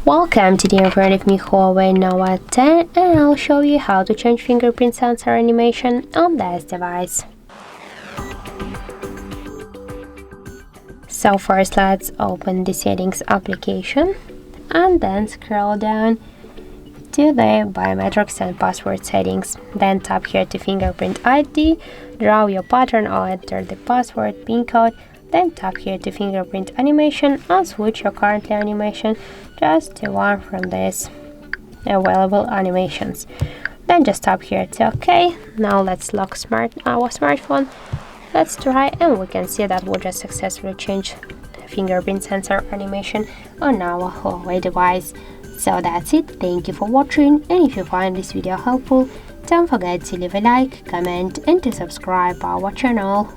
Welcome to the in front of me HUAWEI Nova 10, and I'll show you how to change fingerprint sensor animation on this device. So first let's open the settings application and then scroll down to the biometrics and password settings. Then tap here to fingerprint ID, draw your pattern or enter the password PIN code. Then tap here to fingerprint animation and switch your current animation just to one from these available animations. Then just tap here to OK. Now let's lock our smartphone. Let's try, and we can see that we just successfully changed fingerprint sensor animation on our HUAWEI device. So that's it. Thank you for watching, and if you find this video helpful, don't forget to leave a like, comment and to subscribe our channel.